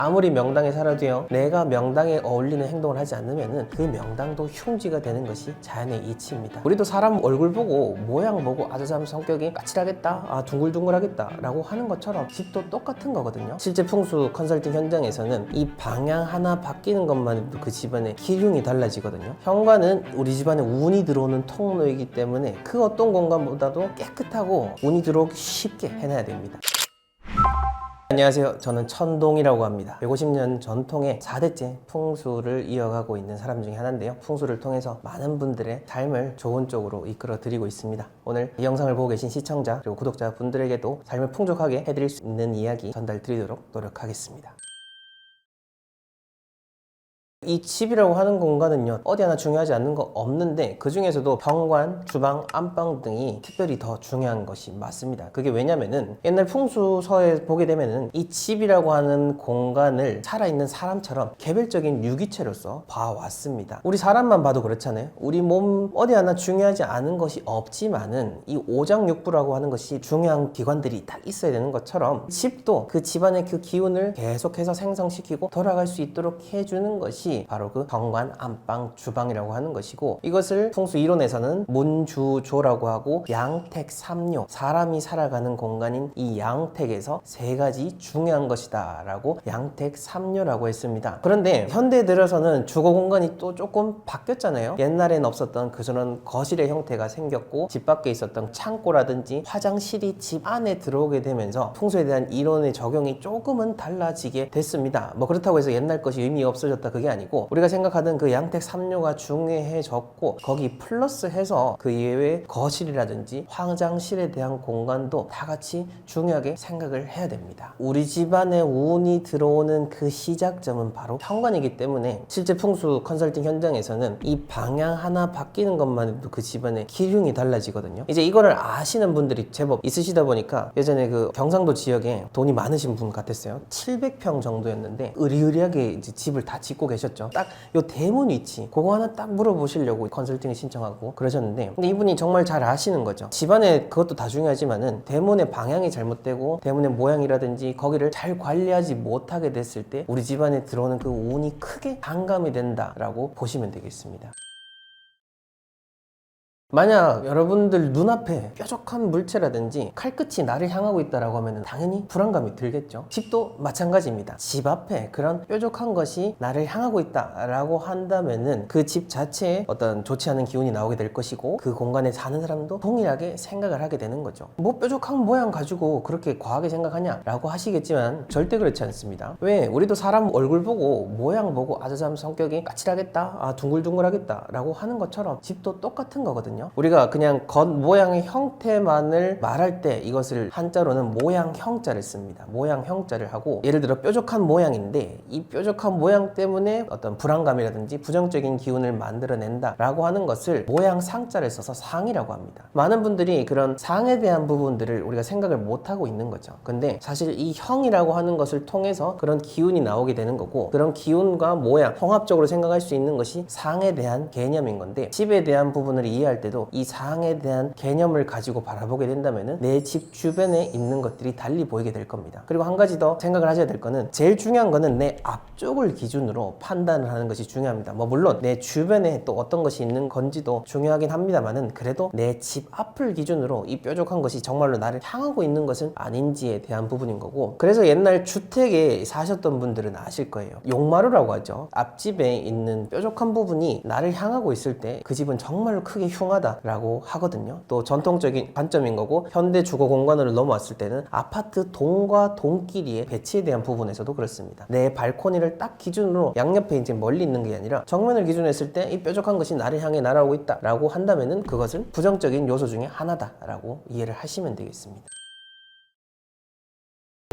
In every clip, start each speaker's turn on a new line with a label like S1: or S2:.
S1: 아무리 명당에 살아도요, 내가 명당에 어울리는 행동을 하지 않으면은 그 명당도 흉지가 되는 것이 자연의 이치입니다. 우리도 사람 얼굴 보고 모양 보고 아저참 성격이 까칠하겠다, 둥글둥글하겠다 라고 하는 것처럼 집도 똑같은 거거든요. 실제 풍수 컨설팅 현장에서는 이 방향 하나 바뀌는 것만 해도 그 집안의 기흉이 달라지거든요. 현관은 우리 집안에 운이 들어오는 통로이기 때문에 그 어떤 공간보다도 깨끗하고 운이 들어오기 쉽게 해놔야 됩니다. 안녕하세요. 저는 천동이라고 합니다. 150년 전통의 4대째 풍수를 이어가고 있는 사람 중에 하나인데요. 풍수를 통해서 많은 분들의 삶을 좋은 쪽으로 이끌어 드리고 있습니다. 오늘 이 영상을 보고 계신 시청자 그리고 구독자분들에게도 삶을 풍족하게 해드릴 수 있는 이야기 전달 드리도록 노력하겠습니다. 이 집이라고 하는 공간은요, 어디 하나 중요하지 않는 거 없는데 그 중에서도 현관, 주방, 안방 등이 특별히 더 중요한 것이 맞습니다. 그게 왜냐면은 옛날 풍수서에 보게 되면은 이 집이라고 하는 공간을 살아있는 사람처럼 개별적인 유기체로서 봐왔습니다. 우리 사람만 봐도 그렇잖아요. 우리 몸 어디 하나 중요하지 않은 것이 없지만은 이 오장육부라고 하는 것이 중요한 기관들이 다 있어야 되는 것처럼 집도 그 집안의 그 기운을 계속해서 생성시키고 돌아갈 수 있도록 해주는 것이 바로 그 현관, 안방, 주방이라고 하는 것이고, 이것을 풍수 이론에서는 문주조라고 하고 양택삼요, 사람이 살아가는 공간인 이 양택에서 세 가지 중요한 것이다 라고 양택삼요라고 했습니다. 그런데 현대 들어서는 주거 공간이 또 조금 바뀌었잖아요. 옛날엔 없었던 그런 거실의 형태가 생겼고, 집 밖에 있었던 창고라든지 화장실이 집 안에 들어오게 되면서 풍수에 대한 이론의 적용이 조금은 달라지게 됐습니다. 뭐 그렇다고 해서 옛날 것이 의미가 없어졌다 그게 아니고, 우리가 생각하던 그 양택 3료가 중요해졌고, 거기 플러스해서 그 이외의 거실이라든지 화장실에 대한 공간도 다 같이 중요하게 생각을 해야 됩니다. 우리 집안에 운이 들어오는 그 시작점은 바로 현관이기 때문에 실제 풍수 컨설팅 현장에서는 이 방향 하나 바뀌는 것만 해도 그 집안의 기흉이 달라지거든요. 이제 이거를 아시는 분들이 제법 있으시다 보니까, 예전에 그 경상도 지역에 돈이 많으신 분 같았어요. 700평 정도였는데 의리의리하게 이제 집을 다 짓고 계셨죠. 딱 요 대문 위치 그거 하나 딱 물어보시려고 컨설팅을 신청하고 그러셨는데, 근데 이분이 정말 잘 아시는 거죠. 집안에 그것도 다 중요하지만은 대문의 방향이 잘못되고 대문의 모양이라든지 거기를 잘 관리하지 못하게 됐을 때 우리 집안에 들어오는 그 운이 크게 반감이 된다라고 보시면 되겠습니다. 만약 여러분들 눈앞에 뾰족한 물체라든지 칼끝이 나를 향하고 있다라고 하면 당연히 불안감이 들겠죠. 집도 마찬가지입니다. 집 앞에 그런 뾰족한 것이 나를 향하고 있다라고 한다면은 그 집 자체에 어떤 좋지 않은 기운이 나오게 될 것이고, 그 공간에 사는 사람도 동일하게 생각을 하게 되는 거죠. 뭐 뾰족한 모양 가지고 그렇게 과하게 생각하냐라고 하시겠지만 절대 그렇지 않습니다. 왜? 우리도 사람 얼굴 보고 모양 보고 아저참 성격이 까칠하겠다, 둥글둥글하겠다 라고 하는 것처럼 집도 똑같은 거거든요. 우리가 그냥 겉 모양의 형태만을 말할 때 이것을 한자로는 모양형자를 씁니다. 모양형자를 하고, 예를 들어 뾰족한 모양인데 이 뾰족한 모양 때문에 어떤 불안감이라든지 부정적인 기운을 만들어낸다 라고 하는 것을 모양상자를 써서 상이라고 합니다. 많은 분들이 그런 상에 대한 부분들을 우리가 생각을 못하고 있는 거죠. 근데 사실 이 형이라고 하는 것을 통해서 그런 기운이 나오게 되는 거고, 그런 기운과 모양 통합적으로 생각할 수 있는 것이 상에 대한 개념인 건데, 집에 대한 부분을 이해할 때 이 상에 대한 개념을 가지고 바라보게 된다면 내 집 주변에 있는 것들이 달리 보이게 될 겁니다. 그리고 한 가지 더 생각을 하셔야 될 거는, 제일 중요한 거는 내 앞쪽을 기준으로 판단을 하는 것이 중요합니다. 뭐 물론 내 주변에 또 어떤 것이 있는 건지도 중요하긴 합니다만은, 그래도 내 집 앞을 기준으로 이 뾰족한 것이 정말로 나를 향하고 있는 것은 아닌지에 대한 부분인 거고, 그래서 옛날 주택에 사셨던 분들은 아실 거예요. 용마루라고 하죠. 앞집에 있는 뾰족한 부분이 나를 향하고 있을 때 그 집은 정말로 크게 흉하다 라고 하거든요. 또 전통적인 관점인 거고, 현대 주거 공간으로 넘어왔을 때는 아파트 동과 동끼리의 배치에 대한 부분에서도 그렇습니다. 내 발코니를 딱 기준으로 양옆에 이제 멀리 있는 게 아니라 정면을 기준으로 했을 때 이 뾰족한 것이 나를 향해 날아오고 있다 라고 한다면은 그것은 부정적인 요소 중에 하나다 라고 이해를 하시면 되겠습니다.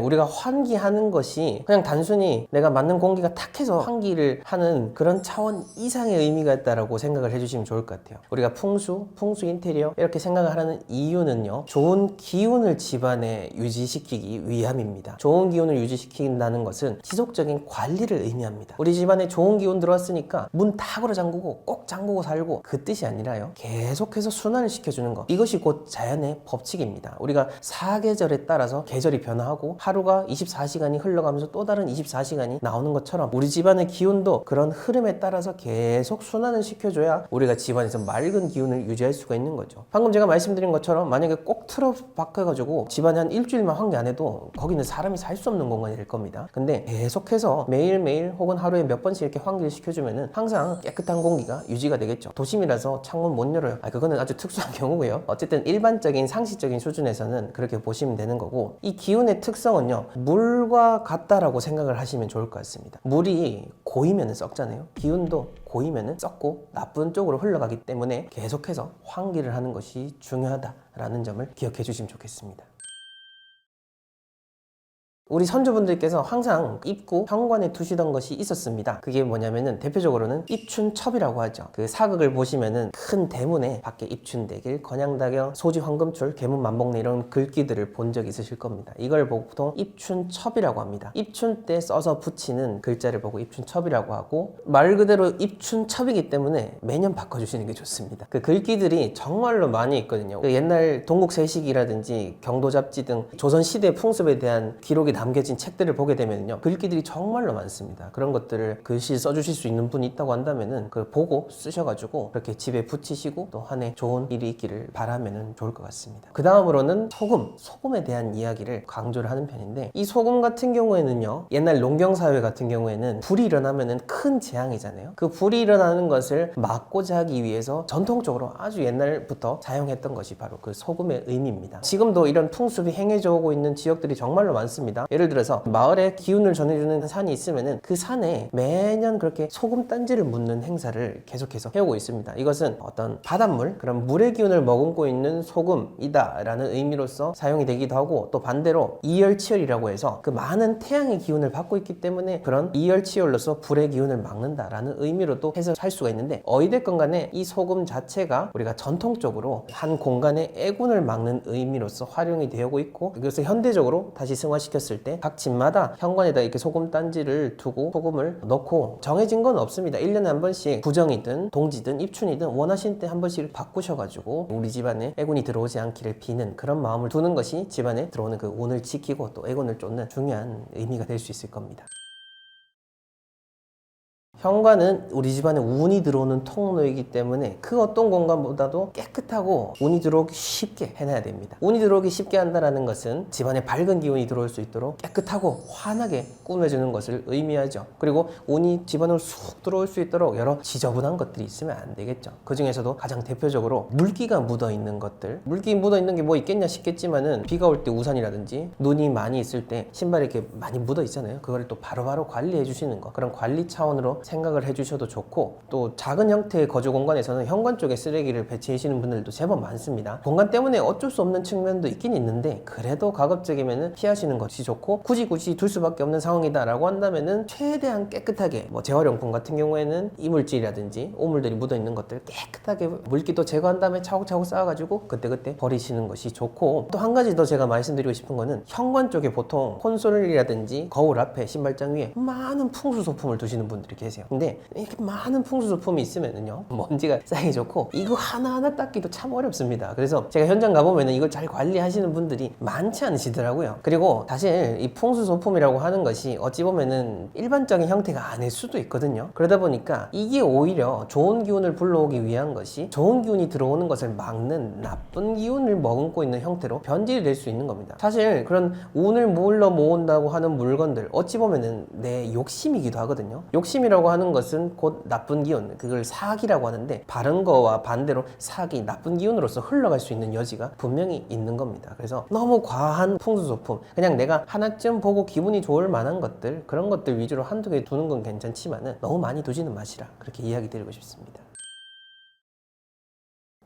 S1: 우리가 환기하는 것이 그냥 단순히 내가 맞는 공기가 탁해서 환기를 하는 그런 차원 이상의 의미가 있다고 생각을 해주시면 좋을 것 같아요. 우리가 풍수 인테리어 이렇게 생각을 하는 이유는요, 좋은 기운을 집안에 유지시키기 위함입니다. 좋은 기운을 유지시킨다는 것은 지속적인 관리를 의미합니다. 우리 집안에 좋은 기운 들어왔으니까 문 다 걸어 잠그고 꼭 잠그고 살고, 그 뜻이 아니라요, 계속해서 순환을 시켜주는 것, 이것이 곧 자연의 법칙입니다. 우리가 사계절에 따라서 계절이 변화하고 하루가 24시간이 흘러가면서 또 다른 24시간이 나오는 것처럼 우리 집안의 기운도 그런 흐름에 따라서 계속 순환을 시켜줘야 우리가 집안에서 맑은 기운을 유지할 수가 있는 거죠. 방금 제가 말씀드린 것처럼 만약에 꼭 틀어 박혀가지고 집안에 한 일주일만 환기 안 해도 거기는 사람이 살 수 없는 공간이 될 겁니다. 근데 계속해서 매일매일 혹은 하루에 몇 번씩 이렇게 환기를 시켜주면은 항상 깨끗한 공기가 유지가 되겠죠. 도심이라서 창문 못 열어요. 그거는 아주 특수한 경우고요. 어쨌든 일반적인 상식적인 수준에서는 그렇게 보시면 되는 거고, 이 기운의 특성은요, 물과 같다라고 생각을 하시면 좋을 것 같습니다. 물이 고이면 썩잖아요. 기운도 고이면 썩고 나쁜 쪽으로 흘러가기 때문에 계속해서 환기를 하는 것이 중요하다라는 점을 기억해 주시면 좋겠습니다. 우리 선조분들께서 항상 입구 현관에 두시던 것이 있었습니다. 그게 뭐냐면은 대표적으로는 입춘첩이라고 하죠. 그 사극을 보시면은 큰 대문에 밖에 입춘대길, 건양다경, 소지 황금출, 계문 만복내 이런 글귀들을 본 적이 있으실 겁니다. 이걸 보통 입춘첩이라고 합니다. 입춘 때 써서 붙이는 글자를 보고 입춘첩이라고 하고, 말 그대로 입춘첩이기 때문에 매년 바꿔주시는 게 좋습니다. 그 글귀들이 정말로 많이 있거든요. 그 옛날 동국세식이라든지 경도잡지 등 조선시대 풍습에 대한 기록이 남겨진 책들을 보게 되면요, 글귀들이 정말로 많습니다. 그런 것들을 글씨 써주실 수 있는 분이 있다고 한다면은 그걸 보고 쓰셔가지고 그렇게 집에 붙이시고 또 한 해 좋은 일이 있기를 바라면 좋을 것 같습니다. 그 다음으로는 소금에 대한 이야기를 강조를 하는 편인데, 이 소금 같은 경우에는요, 옛날 농경사회 같은 경우에는 불이 일어나면은 큰 재앙이잖아요. 그 불이 일어나는 것을 막고자 하기 위해서 전통적으로 아주 옛날부터 사용했던 것이 바로 그 소금의 의미입니다. 지금도 이런 풍습이 행해져 오고 있는 지역들이 정말로 많습니다. 예를 들어서 마을에 기운을 전해주는 산이 있으면은 그 산에 매년 그렇게 소금 단지를 묻는 행사를 계속해서 해오고 있습니다. 이것은 어떤 바닷물, 그런 물의 기운을 머금고 있는 소금이다 라는 의미로서 사용이 되기도 하고, 또 반대로 이열치열이라고 해서 그 많은 태양의 기운을 받고 있기 때문에 그런 이열치열로서 불의 기운을 막는다 라는 의미로도 해석할 수가 있는데, 어찌됐건 간에 이 소금 자체가 우리가 전통적으로 한 공간의 애군을 막는 의미로서 활용이 되고 있고, 그것을 현대적으로 다시 승화시켰을 때 각 집마다 현관에다 이렇게 소금 단지를 두고 소금을 넣고, 정해진 건 없습니다. 1년에 한 번씩 구정이든 동지든 입춘이든 원하신 때 한 번씩 바꾸셔가지고 우리 집안에 애군이 들어오지 않기를 비는 그런 마음을 두는 것이 집안에 들어오는 그 운을 지키고 또 애군을 쫓는 중요한 의미가 될 수 있을 겁니다. 현관은 우리 집안에 운이 들어오는 통로이기 때문에 그 어떤 공간보다도 깨끗하고 운이 들어오기 쉽게 해놔야 됩니다. 운이 들어오기 쉽게 한다는 것은 집안에 밝은 기운이 들어올 수 있도록 깨끗하고 환하게 꾸며주는 것을 의미하죠. 그리고 운이 집안으로 쑥 들어올 수 있도록 여러 지저분한 것들이 있으면 안 되겠죠. 그 중에서도 가장 대표적으로 물기가 묻어있는 것들, 물기 묻어있는 게 뭐 있겠냐 싶겠지만은, 비가 올 때 우산이라든지 눈이 많이 있을 때 신발에 이렇게 많이 묻어 있잖아요. 그걸 또 바로바로 관리해 주시는 거, 그런 관리 차원으로 생각을 해주셔도 좋고, 또 작은 형태의 거주 공간에서는 현관 쪽에 쓰레기를 배치하시는 분들도 제법 많습니다. 공간 때문에 어쩔 수 없는 측면도 있긴 있는데, 그래도 가급적이면은 피하시는 것이 좋고, 굳이 둘 수밖에 없는 상황이다 라고 한다면은 최대한 깨끗하게, 뭐 재활용품 같은 경우에는 이물질이라든지 오물들이 묻어있는 것들 깨끗하게 물기도 제거한 다음에 차곡차곡 쌓아가지고 그때그때 버리시는 것이 좋고, 또 한 가지 더 제가 말씀드리고 싶은 거는, 현관 쪽에 보통 콘솔이라든지 거울 앞에 신발장 위에 많은 풍수소품을 두시는 분들이 계세요. 근데 이렇게 많은 풍수소품이 있으면은요, 먼지가 쌓이기 좋고 이거 하나하나 닦기도 참 어렵습니다. 그래서 제가 현장 가보면은 이걸 잘 관리하시는 분들이 많지 않으시더라고요. 그리고 사실 이 풍수소품이라고 하는 것이 어찌 보면은 일반적인 형태가 아닐 수도 있거든요. 그러다 보니까 이게 오히려 좋은 기운을 불러오기 위한 것이, 좋은 기운이 들어오는 것을 막는 나쁜 기운을 머금고 있는 형태로 변질이 될 수 있는 겁니다. 사실 그런 운을 물러 모은다고 하는 물건들, 어찌 보면은 내 욕심이기도 하거든요. 욕심이라고 하는 것은 곧 나쁜 기운, 그걸 사기라고 하는데, 바른 거와 반대로 사기, 나쁜 기운으로서 흘러갈 수 있는 여지가 분명히 있는 겁니다. 그래서 너무 과한 풍수소품, 그냥 내가 하나쯤 보고 기분이 좋을 만한 것들, 그런 것들 위주로 한두 개 두는 건 괜찮지만은 너무 많이 두지는 마시라, 그렇게 이야기 드리고 싶습니다.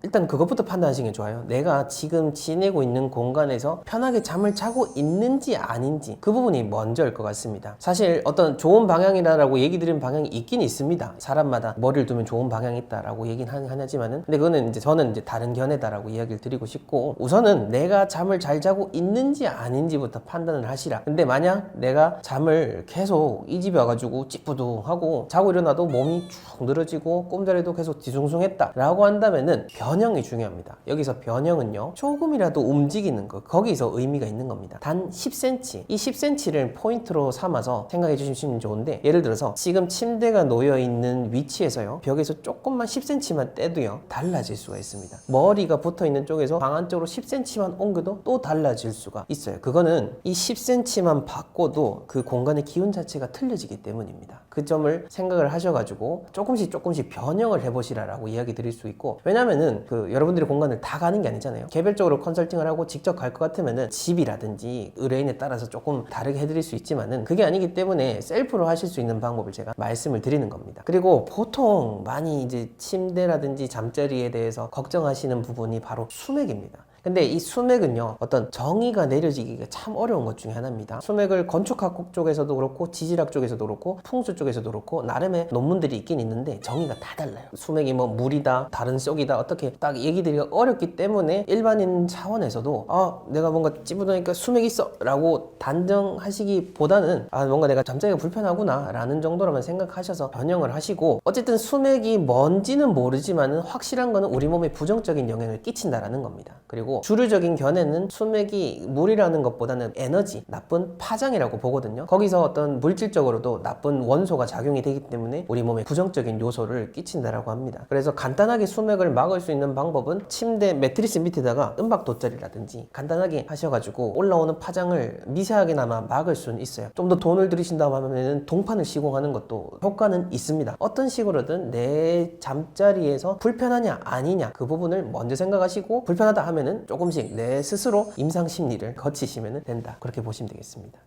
S1: 일단 그것부터 판단하시는 게 좋아요. 내가 지금 지내고 있는 공간에서 편하게 잠을 자고 있는지 아닌지, 그 부분이 먼저일 것 같습니다. 사실 어떤 좋은 방향이라고 얘기 드린 방향이 있긴 있습니다. 사람마다 머리를 두면 좋은 방향이 있다라고 얘기는 하지만은, 근데 그거는 이제 저는 다른 견해다라고 이야기를 드리고 싶고, 우선은 내가 잠을 잘 자고 있는지 아닌지부터 판단을 하시라. 근데 만약 내가 잠을 계속 이 집에 와가지고 찌뿌둥하고 자고 일어나도 몸이 쭉 늘어지고 꿈자리도 계속 뒤숭숭했다 라고 한다면은 변형이 중요합니다. 여기서 변형은요, 조금이라도 움직이는 거, 거기서 의미가 있는 겁니다. 단 10cm, 이 10cm를 포인트로 삼아서 생각해 주시면 좋은데, 예를 들어서 지금 침대가 놓여 있는 위치에서요, 벽에서 조금만 10cm만 떼도요 달라질 수가 있습니다. 머리가 붙어 있는 쪽에서 방 안쪽으로 10cm만 옮겨도 또 달라질 수가 있어요. 그거는 이 10cm만 바꿔도 그 공간의 기운 자체가 틀려지기 때문입니다. 그 점을 생각을 하셔가지고 조금씩 변형을 해보시라라고 이야기 드릴 수 있고, 왜냐면은 여러분들이 공간을 다 가는 게 아니잖아요. 개별적으로 컨설팅을 하고 직접 갈 것 같으면은 집이라든지 의뢰인에 따라서 조금 다르게 해드릴 수 있지만은, 그게 아니기 때문에 셀프로 하실 수 있는 방법을 제가 말씀을 드리는 겁니다. 그리고 보통 많이 이제 침대라든지 잠자리에 대해서 걱정하시는 부분이 바로 수맥입니다. 근데 이 수맥은요, 어떤 정의가 내려지기가 참 어려운 것 중에 하나입니다. 수맥을 건축학 쪽에서도 그렇고 지질학 쪽에서도 그렇고 풍수 쪽에서도 그렇고 나름의 논문들이 있긴 있는데 정의가 다 달라요. 수맥이 뭐 물이다, 다른 속이다, 어떻게 딱 얘기 드리기가 어렵기 때문에 일반인 차원에서도 내가 뭔가 찌부드니까 수맥이 있어 라고 단정하시기보다는 뭔가 내가 잠자기가 불편하구나 라는 정도로만 생각하셔서 변형을 하시고, 어쨌든 수맥이 뭔지는 모르지만은 확실한 거는 우리 몸에 부정적인 영향을 끼친다라는 겁니다. 그리고 주류적인 견해는 수맥이 물이라는 것보다는 에너지, 나쁜 파장이라고 보거든요. 거기서 어떤 물질적으로도 나쁜 원소가 작용이 되기 때문에 우리 몸에 부정적인 요소를 끼친다라고 합니다. 그래서 간단하게 수맥을 막을 수 있는 방법은 침대 매트리스 밑에다가 은박 돗자리라든지 간단하게 하셔가지고 올라오는 파장을 미세하게나마 막을 수는 있어요. 좀 더 돈을 들이신다고 하면 동판을 시공하는 것도 효과는 있습니다. 어떤 식으로든 내 잠자리에서 불편하냐 아니냐 그 부분을 먼저 생각하시고, 불편하다 하면은 조금씩 내 스스로 임상 심리를 거치시면 된다, 그렇게 보시면 되겠습니다.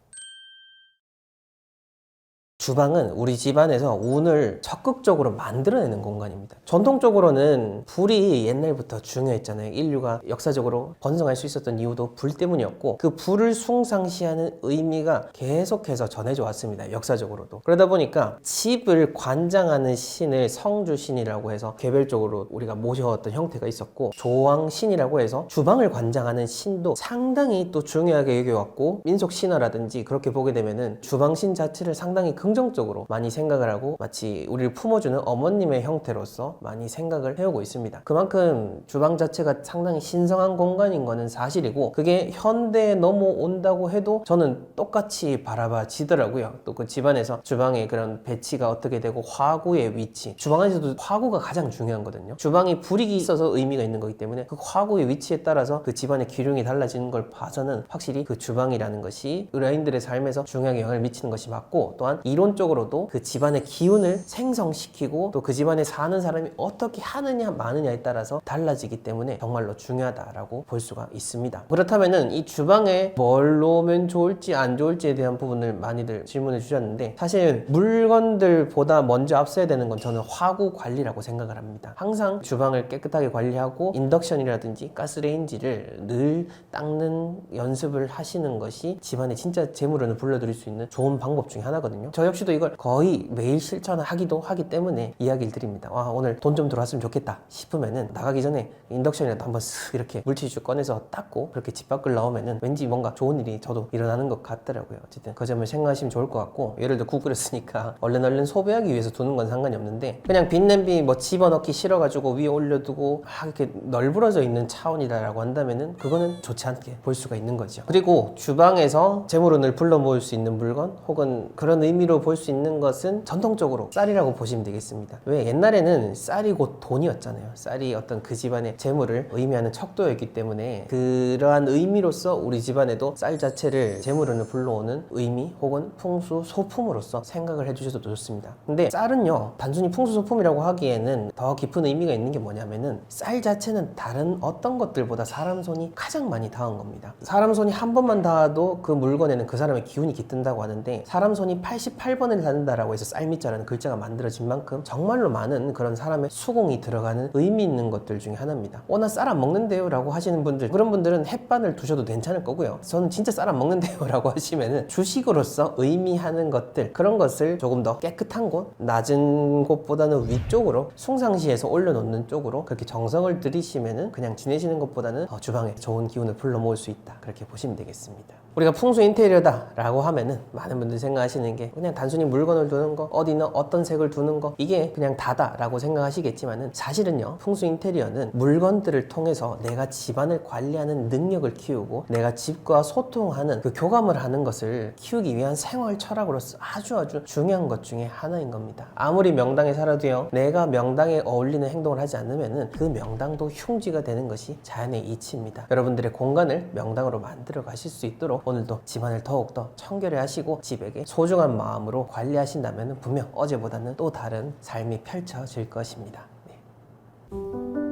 S1: 주방은 우리 집안에서 운을 적극적으로 만들어내는 공간입니다. 전통적으로는 불이 옛날부터 중요했잖아요. 인류가 역사적으로 번성할 수 있었던 이유도 불 때문이었고, 그 불을 숭상시하는 의미가 계속해서 전해져 왔습니다. 역사적으로도. 그러다 보니까 집을 관장하는 신을 성주신이라고 해서 개별적으로 우리가 모셔왔던 형태가 있었고, 조왕신이라고 해서 주방을 관장하는 신도 상당히 또 중요하게 여겨왔고, 민속 신화라든지 그렇게 보게 되면은 주방신 자체를 상당히 긍정적으로 많이 생각을 하고 마치 우리를 품어주는 어머님의 형태로서 많이 생각을 해오고 있습니다. 그만큼 주방 자체가 상당히 신성한 공간인 거는 사실이고, 그게 현대에 넘어온다고 해도 저는 똑같이 바라봐지더라고요. 또 그 집안에서 주방의 그런 배치가 어떻게 되고 화구의 위치, 주방 안에서도 화구가 가장 중요하거든요. 주방이 불이 있어서 의미가 있는 거기 때문에 그 화구의 위치에 따라서 그 집안의 기륭이 달라지는 걸 봐서는 확실히 그 주방이라는 것이 의뢰인들의 삶에서 중요하게 영향을 미치는 것이 맞고, 또한 이론적으로도 그 집안의 기운을 생성시키고 또 그 집안에 사는 사람이 어떻게 하느냐 마느냐에 따라서 달라지기 때문에 정말로 중요하다라고 볼 수가 있습니다. 그렇다면은 이 주방에 뭘 놓으면 좋을지 안 좋을지에 대한 부분을 많이들 질문해 주셨는데, 사실 물건들보다 먼저 앞서야 되는 건 저는 화구 관리라고 생각을 합니다. 항상 주방을 깨끗하게 관리하고 인덕션이라든지 가스레인지를 늘 닦는 연습을 하시는 것이 집안에 진짜 재물운을 불러들일 수 있는 좋은 방법 중에 하나거든요. 저 역시도 이걸 거의 매일 실천하기도 하기 때문에 이야기를 드립니다. 오늘 돈 좀 들어왔으면 좋겠다 싶으면은 나가기 전에 인덕션이라도 한번 쓱 이렇게 물티슈 꺼내서 닦고 그렇게 집 밖을 나오면은 왠지 뭔가 좋은 일이 저도 일어나는 것 같더라고요. 어쨌든 그 점을 생각하시면 좋을 것 같고, 예를 들어 국 끓였으니까 얼른 소비하기 위해서 두는 건 상관이 없는데, 그냥 빈 냄비 뭐 집어넣기 싫어가지고 위에 올려두고 이렇게 널브러져 있는 차원이다라고 한다면은 그거는 좋지 않게 볼 수가 있는 거죠. 그리고 주방에서 재물운을 불러 모을 수 있는 물건, 혹은 그런 의미로 볼 수 있는 것은 전통적으로 쌀이라고 보시면 되겠습니다. 왜? 옛날에는 쌀이 곧 돈이었잖아요. 쌀이 어떤 그 집안의 재물을 의미하는 척도였기 때문에 그러한 의미로서 우리 집안에도 쌀 자체를 재물운을 불러오는 의미 혹은 풍수 소품으로서 생각을 해주셔도 좋습니다. 근데 쌀은요, 단순히 풍수 소품이라고 하기에는 더 깊은 의미가 있는 게 뭐냐면은, 쌀 자체는 다른 어떤 것들보다 사람 손이 가장 많이 닿은 겁니다. 사람 손이 한 번만 닿아도 그 물건에는 그 사람의 기운이 깃든다고 하는데, 사람 손이 88번을 닿는다라고 해서 쌀미자라는 글자가 만들어진 만큼 정말로 많은 그런 사람의 수공이 들어가는 의미 있는 것들 중에 하나입니다. 나 쌀 안 먹는데요 라고 하시는 분들, 그런 분들은 햇반을 두셔도 괜찮을 거고요. 저는 진짜 쌀 안 먹는데요 라고 하시면은 주식으로서 의미하는 것들, 그런 것을 조금 더 깨끗한 곳, 낮은 곳보다는 위쪽으로 숭상시해서 올려놓는 쪽으로 그렇게 정성을 들이시면은 그냥 지내시는 것보다는 주방에 좋은 기운을 불러 모을 수 있다, 그렇게 보시면 되겠습니다. 우리가 풍수 인테리어다 라고 하면은 많은 분들이 생각하시는 게 그냥 단순히 물건을 두는 거, 어디는 어떤 색을 두는 거, 이게 그냥 다다 라고 생각하시겠지만은 사실은요, 풍수 인테리어는 물건들을 통해서 내가 집안을 관리하는 능력을 키우고 내가 집과 소통하는 그 교감을 하는 것을 키우기 위한 생활 철학으로서 아주 중요한 것 중에 하나인 겁니다. 아무리 명당에 살아도요, 내가 명당에 어울리는 행동을 하지 않으면은 그 명당도 흉지가 되는 것이 자연의 이치입니다. 여러분들의 공간을 명당으로 만들어 가실 수 있도록 오늘도 집안을 더욱더 청결히 하시고 집에게 소중한 마음으로 관리하신다면 분명 어제보다는 또 다른 삶이 펼쳐질 것입니다. 네.